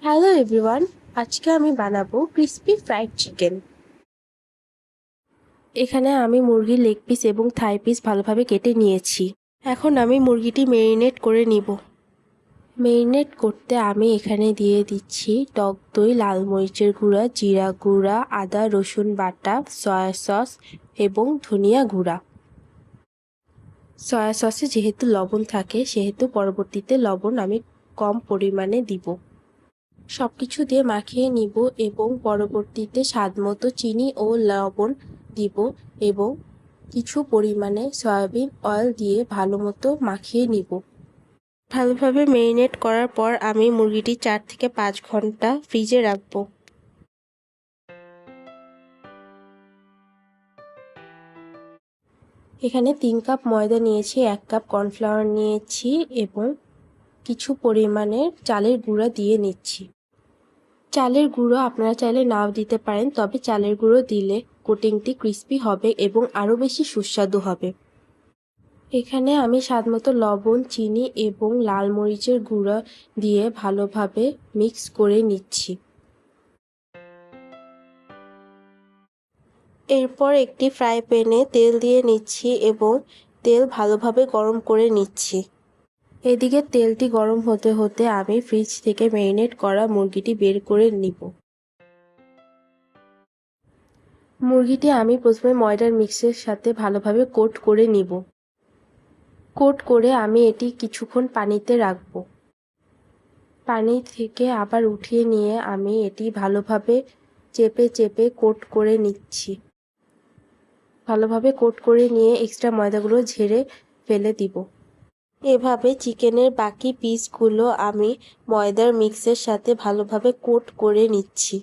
Hello everyone, আজকে আমি বানাবো ক্রিস্পি ফ্রাইড চিকেন। এখানে আমি মুরগির লেগ পিস এবং থাই পিস ভালোভাবে কেটে নিয়েছি। এখন আমি মুরগিটি ম্যারিনেট করে নিব। ম্যারিনেট করতে আমি এখানে দিয়ে দিচ্ছি টক দই, লাল মরিচের গুঁড়া, জিরা গুঁড়া, আদা রসুন বাটা, সয়া সস এবং ধনিয়া গুঁড়া। সয়া সসে যেহেতু লবণ থাকে সেহেতু পরবর্তীতে লবণ আমি কম পরিমাণে দিব। সব কিছু দিয়ে মাখিয়ে নিব এবং পরবর্তীতে স্বাদমতো চিনি ও লবণ দিব এবং কিছু পরিমাণে সয়াবিন অয়েল দিয়ে ভালোমতো মাখিয়ে নিব। ভালোভাবে ম্যারিনেট করার পর আমি মুরগিটি 4 থেকে 5 ঘন্টা ফ্রিজে রাখব। এখানে 3 কাপ ময়দা নিয়েছি, 1 কাপ কর্নফ্লাওয়ার নিয়েছি এবং কিছু পরিমাণের চালের গুঁড়া দিয়ে নিচ্ছি। চালের গুঁড়ো আপনারা চাইলে নাও দিতে পারেন, তবে চালের গুঁড়ো দিলে কোটিংটি ক্রিস্পি হবে এবং আরও বেশি সুস্বাদু হবে। এখানে আমি স্বাদমতো লবণ, চিনি এবং লাল মরিচের গুঁড়ো দিয়ে ভালোভাবে মিক্স করে নিচ্ছি। এরপর একটি ফ্রাই প্যানে তেল দিয়ে নিচ্ছি এবং তেল ভালোভাবে গরম করে নিচ্ছি। এদিকে তেলটি গরম হতে হতে আমি ফ্রিজ থেকে ম্যারিনেট করা মুরগিটি বের করে নিব। মুরগিটি আমি প্রথমে ময়দার মিক্সের সাথে ভালোভাবে কোট করে নিব। কোট করে আমি এটি কিছুক্ষণ পানিতে রাখব। পানি থেকে আবার উঠিয়ে নিয়ে আমি এটি ভালোভাবে চেপে চেপে কোট করে নিচ্ছি। ভালোভাবে কোট করে নিয়ে এক্সট্রা ময়দাগুলো ঝেড়ে ফেলে দিব। এভাবে চিকেনের বাকি পিসগুলো আমি ময়দার মিক্সের সাথে ভালোভাবে কোট করে নিচ্ছি।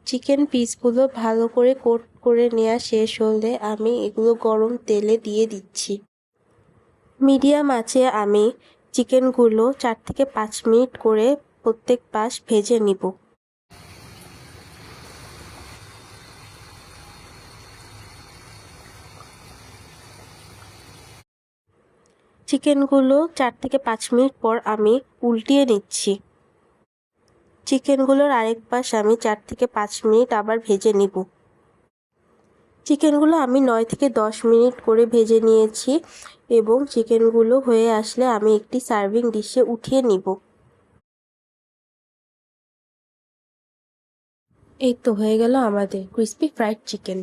চিকেন পিসগুলো ভালো করে কোট করে নেওয়া শেষ হলে আমি এগুলো গরম তেলে দিয়ে দিচ্ছি। মিডিয়াম আঁচে আমি চিকেনগুলো 4 থেকে 5 মিনিট করে প্রত্যেক পাশ ভেজে নিব। চিকেনগুলো 4 থেকে 5 মিনিট পর আমি উল্টিয়ে নিচ্ছি। চিকেনগুলোর আরেক পাশ আমি 4 থেকে 5 মিনিট আবার ভেজে নিব। চিকেনগুলো আমি 9 থেকে 10 মিনিট করে ভেজে নিয়েছি এবং চিকেনগুলো হয়ে আসলে আমি একটি সার্ভিং ডিশে উঠিয়ে নিব। এই তো হয়ে গেল আমাদের ক্রিস্পি ফ্রাইড চিকেন।